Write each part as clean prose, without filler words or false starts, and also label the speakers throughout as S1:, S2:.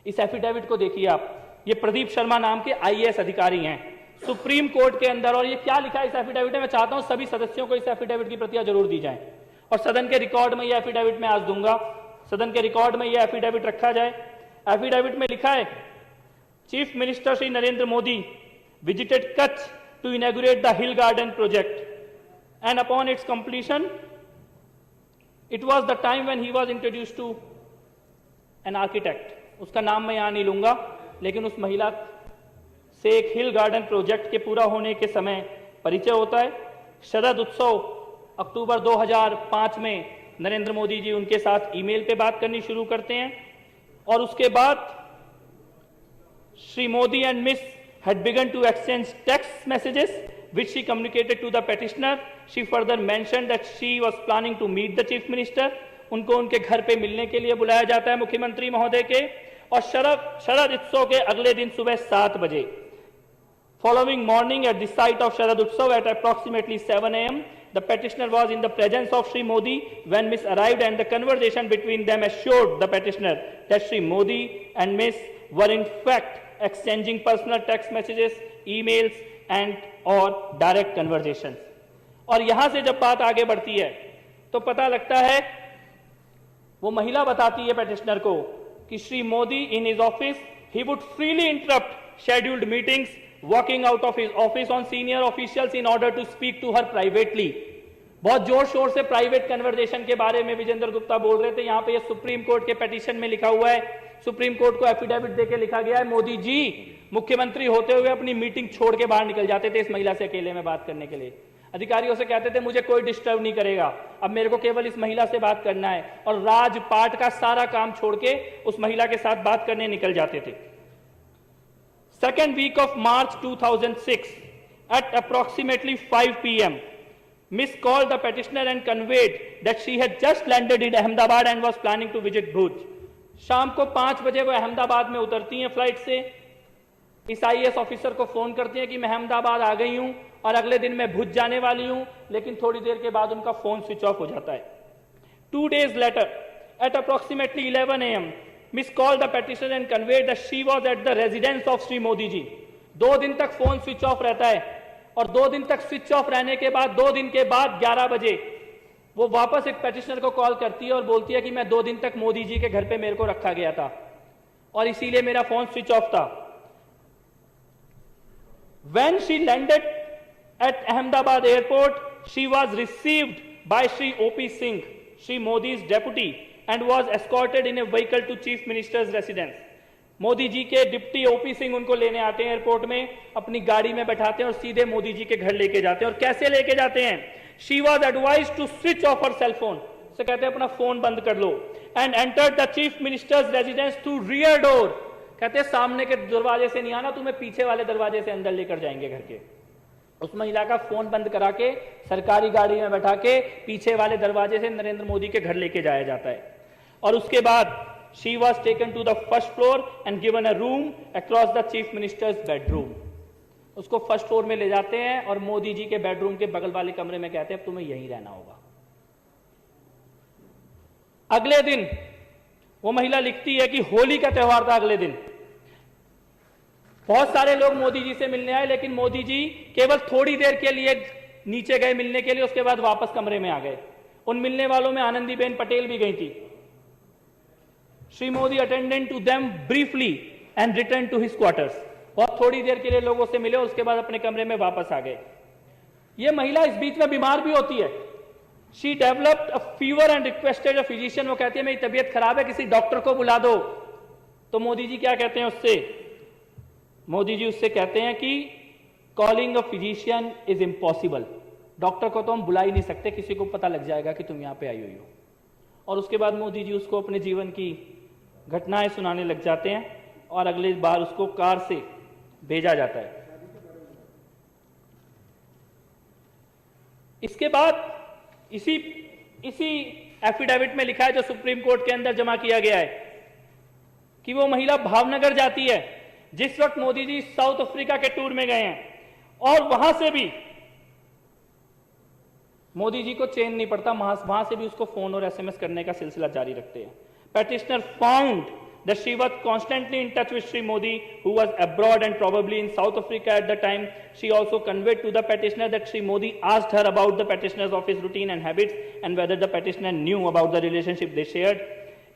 S1: इस एफिडेविट को देखिए आप, ये प्रदीप शर्मा नाम के आईएएस अधिकारी हैं सुप्रीम कोर्ट के अंदर, और ये क्या लिखा है इस एफिडेविट में, मैं चाहता हूं सभी सदस्यों को इस एफिडेविट की प्रतियां जरूर दी जाएं और सदन के रिकॉर्ड में ये एफिडेविट मैं आज दूंगा, सदन के रिकॉर्ड में ये एफिडेविट रखा जाए। एफिडेविट में लिखा है, chief minister Shri Narendra Modi visited Kutch to inaugurate the hill garden project and upon its completion it was the time when he was introduce to an architect. उसका नाम मैं यहां नहीं लूंगा, लेकिन उस महिला से एक हिल गार्डन प्रोजेक्ट के पूरा होने के समय परिचय होता है। शरद उत्सव अक्टूबर 2005 में नरेंद्र मोदी जी उनके साथ ईमेल पे बात करनी शुरू करते हैं, और उसके बाद Shri Modi and miss had begun to exchange text messages which she communicated to the petitioner. She further mentioned that she was planning to meet the chief minister. उनको उनके घर पे मिलने के लिए बुलाया जाता है मुख्यमंत्री महोदय के, और शरद उत्सव के अगले दिन सुबह 7 बजे, following morning at the site of Sharad Utsav at approximately 7 a.m. the petitioner was in the presence of Shri Modi when Miss arrived, and the conversation between them assured the petitioner that Shri Modi and Miss were in fact exchanging personal text messages, emails and और direct conversations। और यहां से जब बात आगे बढ़ती है तो पता लगता है, वो महिला बताती है पेटिशनर को कि Shri Modi in his office he would freely interrupt scheduled meetings, walking out of his office on senior officials in order to speak to her privately. बहुत जोर शोर से प्राइवेट कन्वर्सेशन के बारे में विजेंद्र गुप्ता बोल रहे थे। यहां पे ये सुप्रीम कोर्ट के पिटीशन में लिखा हुआ है, सुप्रीम कोर्ट को एफिडेविट देके लिखा गया है, मोदी जी मुख्यमंत्री होते हुए अपनी मीटिंग छोड़ के बाहर निकल जाते थे इस महिला से अकेले में बात करने के लिए। अधिकारियों से कहते थे मुझे कोई डिस्टर्ब नहीं करेगा, अब मेरे को केवल इस महिला से बात करना है, और राजपाट का सारा काम छोड़ के उस महिला के साथ बात करने निकल जाते थे। Second week of March 2006 at approximately 5 p.m. Miss called the petitioner and conveyed that she had just landed in Ahmedabad and was planning to visit Bhuj। शाम को 5 बजे वो अहमदाबाद में उतरती हैं फ्लाइट से, इस आईएएस ऑफिसर को फोन करती हैं कि मैं अहमदाबाद आ गई हूं और अगले दिन मैं भुज जाने वाली हूं, लेकिन थोड़ी देर के बाद उनका फोन स्विच ऑफ हो जाता है। 2 days later at approximately 11 a.m. Miss called the petitioner and conveyed that she was at the residence of Sri Modi ji। 2 दिन तक फोन स्विच ऑफ रहता है, और 2 दिन तक स्विच ऑफ रहने के बाद 2 दिन के बाद 11 बजे वो वापस एक पेटिशनर को कॉल करती है और बोलती है कि मैं 2 दिन तक मोदी जी के घर पे मेरे को रखा गया था और इसीलिए मेरा फोन स्विच ऑफ था। When she landed at Ahmedabad airport, she was received by Shri O.P. Singh, Shri Modi's deputy, and was escorted in a vehicle to Chief Minister's residence। Modi ji के डिप्टी ओपी सिंह उनको लेने आते हैं airport में, अपनी गाड़ी में बैठाते हैं और सीधे मोदी जी के घर लेके जाते हैं। और कैसे लेके जाते हैं? She was advise to switch off her cell phone, से कहते हैं अपना फोन बंद कर लो, and entered the chief minister's residence through rear door. कहते हैं सामने के दरवाजे से नहीं आना, तुम्हें पीछे वाले दरवाजे से अंदर लेकर जाएंगे घर के। उस महिला का फोन बंद करा के सरकारी गाड़ी में बैठा के पीछे वाले दरवाजे से नरेंद्र मोदी के घर लेके जाया जाता है। और उसके बाद she was taken to the first floor and given a room across the chief minister's bedroom। उसको फर्स्ट फ्लोर में ले जाते हैं और मोदी जी के बेडरूम के बगल वाले कमरे में कहते हैं अब तुम्हें यहीं रहना होगा। अगले दिन वो महिला लिखती है कि होली का त्योहार था अगले दिन, बहुत सारे लोग मोदी जी से मिलने आए, लेकिन मोदी जी केवल थोड़ी देर के लिए नीचे गए मिलने के लिए, उसके बाद वापस कमरे में आ गए। उन मिलने वालों में आनंदीबेन पटेल भी गई थी। Shri Modi attended to them briefly and return to his quarters. बहुत थोड़ी देर के लिए लोगों से मिले, उसके बाद अपने कमरे में वापस आ गए। यह महिला इस बीच में बीमार भी होती है। She developed a fever and requested a physician. वो कहती है मेरी तबीयत खराब है, किसी डॉक्टर को बुला दो। तो मोदी जी क्या कहते हैं उससे? मोदी जी उससे कहते हैं कि calling a physician is impossible. Doctor को तो हम बुला ही नहीं सकते, किसी को पता लग जाएगा कि तुम यहां पे आई हुई हो। और उसके बाद मोदी जी उसको अपने जीवन की घटनाएं सुनाने लग जाते हैं और अगली बार उसको कार से भेजा जाता है। इसके बाद इसी एफिडेविट में लिखा है जो सुप्रीम कोर्ट के अंदर जमा किया गया है कि वो महिला भावनगर जाती है जिस वक्त मोदी जी साउथ अफ्रीका के टूर में गए हैं, और वहां से भी मोदी जी को चैन नहीं पड़ता, वहां से भी उसको फोन और एसएमएस करने का सिलसिला जारी रखते हैं। Petitioner found that she was constantly in touch with Sri Modi, who was abroad and probably in South Africa at the time. She also conveyed to the petitioner that Sri Modi asked her about the petitioner's office routine and habits and whether the petitioner knew about the relationship they shared.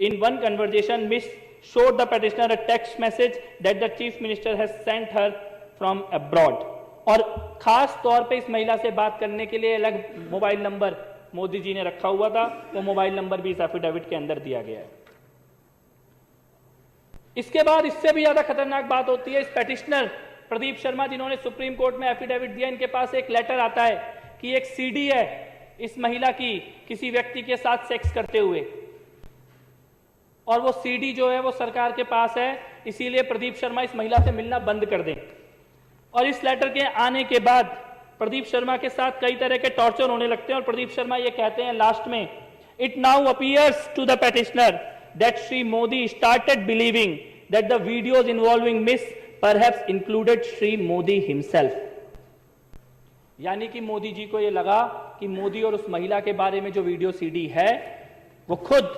S1: In one conversation, Ms. showed the petitioner a text message that the Chief Minister has sent her from abroad. और खास तौर पे इस महिला से बात करने के लिए अलग मोबाइल नंबर मोदी जी ने रखा हुआ था, वो मोबाइल नंबर भी इस एफिडेविट के अंदर दिया गया है। इसके बाद इससे भी ज्यादा खतरनाक बात होती है, इस पेटिशनर प्रदीप शर्मा जिन्होंने सुप्रीम कोर्ट में एफिडेविट दिया, इनके पास एक लेटर आता है कि एक सीडी है इस महिला की किसी व्यक्ति के साथ सेक्स करते हुए, और वो सीडी जो है वो सरकार के पास है, इसीलिए प्रदीप शर्मा इस महिला से मिलना बंद कर दें। और इस लेटर के आने के बाद प्रदीप शर्मा के साथ कई तरह के टॉर्चर होने लगते हैं और प्रदीप शर्मा ये कहते हैं लास्ट में, it now appears to the petitioner that Sri Modi started believing that the videos involving Miss perhaps included Sri Modi himself. यानी कि मोदी जी को यह लगा कि मोदी और उस महिला के बारे में जो वीडियो सीडी है वो खुद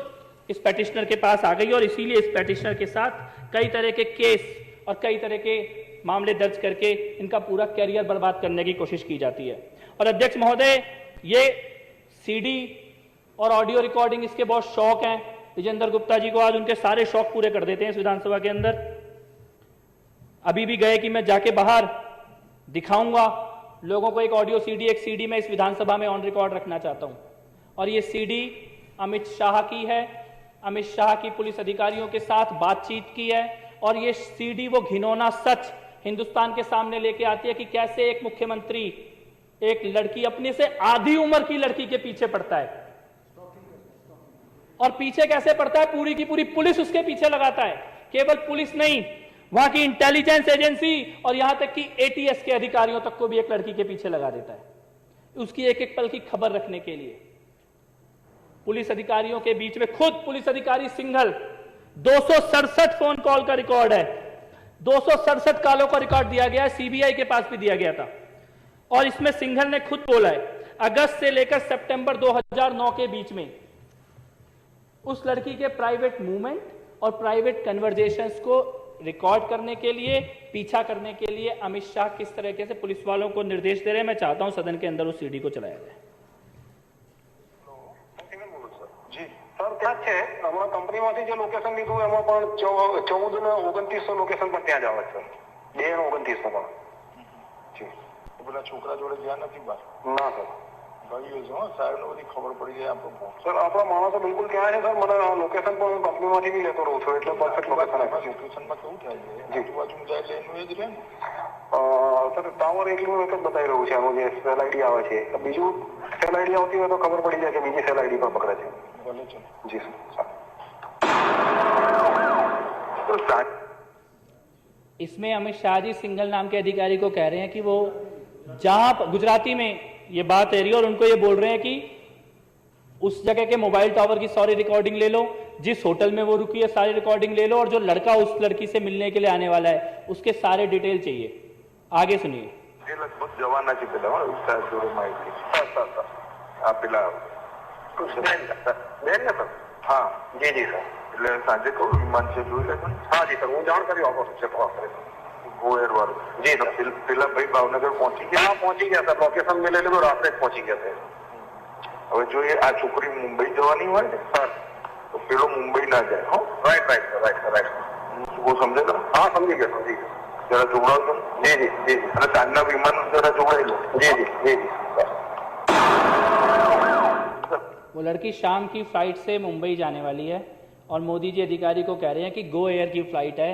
S1: इस पेटिशनर के पास आ गई, और इसीलिए इस पेटिशनर के साथ कई तरह के केस और कई तरह के मामले दर्ज करके इनका पूरा कैरियर बर्बाद करने की कोशिश की जाती है। और अध्यक्ष महोदय, ये सीडी और ऑडियो रिकॉर्डिंग इसके बहुत शौक हैं। विजेंद्र गुप्ता जी को आज उनके सारे शौक पूरे कर देते हैं इस विधानसभा के अंदर। अभी भी गए कि मैं जाके बाहर दिखाऊंगा लोगों को एक ऑडियो सीडी, एक सीडी मैं इस विधानसभा में ऑन रिकॉर्ड रखना चाहता हूं, और ये सीडी अमित शाह की है, अमित शाह की पुलिस अधिकारियों के साथ बातचीत की है, और ये सीडी वो घिनौना सच हिंदुस्तान के सामने लेके आती है कि कैसे एक मुख्यमंत्री एक लड़की, अपने से आधी उम्र की लड़की के पीछे पड़ता है, और पीछे कैसे पड़ता है, पूरी की पूरी पुलिस उसके पीछे लगाता है। केवल पुलिस नहीं, वहां की इंटेलिजेंस एजेंसी और यहां तक कि एटीएस के अधिकारियों तक को भी एक लड़की के पीछे लगा देता है, उसकी एक एक पल की खबर रखने के लिए। पुलिस अधिकारियों के बीच में खुद पुलिस अधिकारी सिंघल, 267 फोन कॉल का रिकॉर्ड है, 267 कॉलों का रिकॉर्ड दिया गया है, सीबीआई के पास भी दिया गया था। और इसमें सिंघल ने खुद बोला है, अगस्त से लेकर सितंबर 2009 के बीच में उस लड़की के प्राइवेट मूवमेंट और प्राइवेट कन्वर्जेशंस को रिकॉर्ड करने के लिए, पीछा करने के लिए अमित शाह किस तरीके से पुलिस वालों को निर्देश दे रहे हैं, मैं चाहता हूं सदन के अंदर उस सीडी को चलाया जाए।
S2: जी सर, क्या है हमारा कंपनी में जो लोकेशन लीधु एम 14 ने 2900 लोकेशन पर त्या जावे सर, 2 ने 2900 पर जी। तो बोला छोकरा जोड़े गया नहीं बात ना सर, भाई जो साहब ने बड़ी खबर पड़ी है आपको सर, आपका माणस बिल्कुल क्या है सर, મને લોકેશન પર હું કંપનીમાંથી બી લેતો રહું છું, એટલે પરફેક્ટ લોકેશન આપે છે। લોકેશનમાં કેવું થાય છે આજુબાજુમાં જાય એટલે એનું એ જ રહે ને સર, ટાવર એકલું એક જ બતાવી રહ્યું છે, આનું જે સેલ આઈડી આવે છે, બીજું સેલ આઈડી આવતી હોય તો ખબર પડી જાય કે બીજી સેલ આઈડી પર પકડે છે। ભલે છે जी सर।
S1: इसमें अमित शाह जी सिंघल नाम के अधिकारी को कह रहे हैं कि वो जहां गुजराती में ये बात है रही और उनको ये बोल रहे हैं कि उस जगह के मोबाइल टावर की सारी रिकॉर्डिंग ले लो, जिस होटल में वो रुकी है सारी रिकॉर्डिंग ले लो, और जो लड़का उस लड़की से मिलने के लिए आने वाला है उसके सारे डिटेल चाहिए। आगे सुनिए।
S2: ये लगभग जवाना की पेला उसका जोड़े माहिती सर आप पेला कुछ बेन सर। हाँ जी जी सर, એટલે સાંજે કહું વિમાન છે જોઈ લેજો। હા જી સર, હું જાણ કરી આપો છે ગોયર વાળું जी सर। પેલા ભાઈ ભાવનગર પહોંચી ગયા? हाँ पहुंची गया सर, लोकेशन में ले लो, रात में पहुंची गया सर। હવે જો એ આ છોકરી મુંબઈ જવાની હોય ને સર, તો પેલો મુંબઈ ના જાય। હો right right sir, right right, वो समझे सर? हाँ समझी गया समझी गया, जरा जोड़ाओ जी जी जी जी, અને સાંજના વિમાન જરા જોડાઈ લો जी जी जी जी सर।
S1: वो लड़की शाम की फ्लाइट से मुंबई जाने वाली है और मोदी जी अधिकारी को कह रहे हैं कि गो एयर की फ्लाइट है,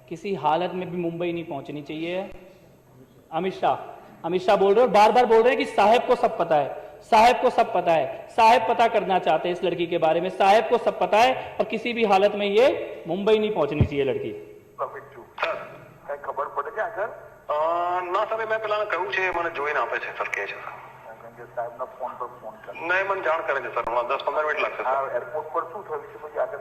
S1: किसी हालत में भी मुंबई नहीं पहुंचनी चाहिए। अमित शाह बोल रहे हैं और बार बार बोल रहे हैं कि साहब को सब पता है, साहब को सब पता है, साहब पता करना चाहते हैं इस लड़की के बारे में, साहब को सब पता है और किसी भी हालत में ये मुंबई नहीं पहुंचनी चाहिए लड़की।
S2: खबर पड़े क्या सर? ना सर, मैं પેલા કહું છે, મને જોઈને આપે છે સર, કહે છે સર સાહેબના ફોન પર ફોન કરે નહીં, મને જાણ કરે છે સર, 10-15 મિનિટ લાગશે સર। એરપોર્ટ પર શું થયું છે પછી આગળ?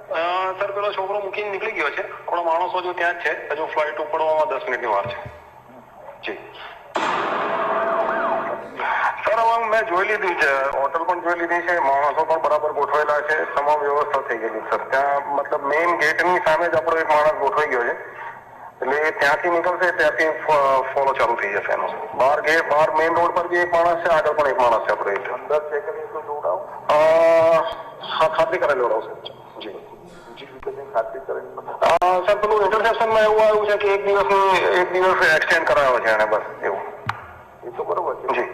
S2: સર પેલો છોકરો મૂકીને નીકળી ગયો છે, આપણો માણસો જો ત્યાં જ છે, હજુ ફ્લાઇટ ઉપડવામાં 10 મિનિટની વાર છે जी। सर अब
S3: મેં જોઈ લીધી છે, હોટલ પણ જોઈ લીધી છે, માણસો પણ બરાબર ગોઠવેલા છે, તમામ વ્યવસ્થા થઈ ગયેલી સર. ત્યાં મતલબ મેઇન ગેટની સામે જ આપણો એક માણસ ગોઠવાઈ ગયો છે, એટલે ત્યાંથી નીકળશે ત્યાંથી ફોલો ચાલુ થઈ જશે એનો. બહાર મેઇન રોડ પર બી એક માણસ છે, આગળ પણ એક માણસ છે આપણે અંદર છે કે નહીં તો જોડાવ ખાતરી કરેલી જોડાવશે. જી ખાતરી કરેલી સર પેલું ઇન્ટરસેપ્શનમાં એવું આવ્યું છે કે એક દિવસ એક્સટેન્ડ કરાવ્યો છે એને, બસ એવું. એ તો બરોબર છે જી.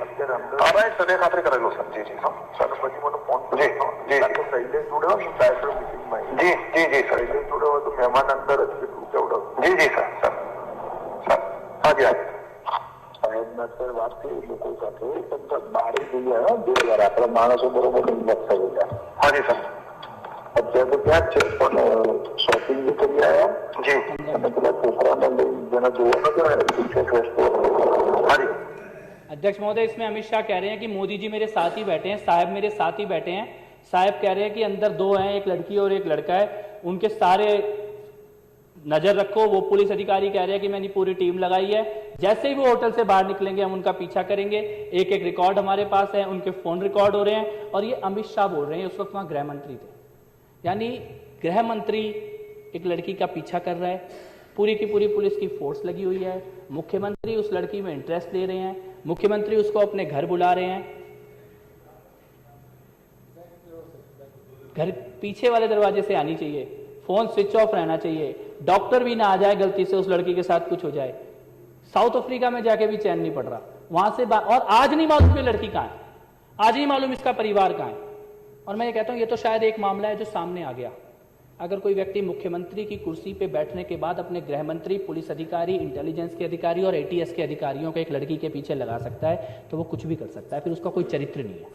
S3: રાઈટ સર, એ ખાતરી કરેલું સર. જી જી હા સર. પછી મને ફોન જી જી શૈલેષ જોડે ડાયરેક્ટર મિટિંગમાં જી જી જી સર. શૈલેષ જોડે હોય તો મહેમાન અંદર જ કેટલું કેવડો જી જી સર સર સર હાજી હાજી સાહેબના સર વાત કરી લોકો સાથે પણ બારે જઈએ બે વાર આપણા માણસો બરોબર લક્ષ ગયા. હાજી સર. અત્યારે તો ત્યાં જ છે પણ શોપિંગ બી કરી આવ્યા જી. અને પેલા છોકરાને લઈ જેને જોવા નથી. હાજી
S1: अध्यक्ष महोदय, इसमें अमित शाह कह रहे हैं कि मोदी जी मेरे साथ ही बैठे हैं, साहब मेरे साथ ही बैठे हैं। साहब कह रहे हैं कि अंदर दो हैं, एक लड़की और एक लड़का है, उनके सारे नजर रखो। वो पुलिस अधिकारी कह रहे हैं कि मैंने पूरी टीम लगाई है, जैसे ही वो होटल से बाहर निकलेंगे हम उनका पीछा करेंगे। एक एक रिकॉर्ड हमारे पास है, उनके फोन रिकॉर्ड हो रहे हैं। और ये अमित शाह बोल रहे हैं, उस वक्त वहां गृह मंत्री थे, यानी गृह मंत्री एक लड़की का पीछा कर रहा है, पूरी की पूरी पुलिस की फोर्स लगी हुई है, मुख्यमंत्री उस लड़की में इंटरेस्ट ले रहे हैं, मुख्यमंत्री उसको अपने घर बुला रहे हैं। घर पीछे वाले दरवाजे से आनी चाहिए, फोन स्विच ऑफ रहना चाहिए, डॉक्टर भी ना आ जाए गलती से उस लड़की के साथ कुछ हो जाए। साउथ अफ्रीका में जाके भी चैन नहीं पड़ रहा वहां से और आज नहीं मालूम ये लड़की कहां है, आज नहीं मालूम इसका परिवार कहां है। और मैं ये कहता हूं ये तो शायद एक मामला है जो सामने आ गया। अगर कोई व्यक्ति मुख्यमंत्री की कुर्सी पे बैठने के बाद अपने गृह मंत्री, पुलिस अधिकारी, इंटेलिजेंस के अधिकारी और एटीएस के अधिकारियों को एक लड़की के पीछे लगा सकता है तो वो कुछ भी कर सकता है, फिर उसका कोई चरित्र नहीं है।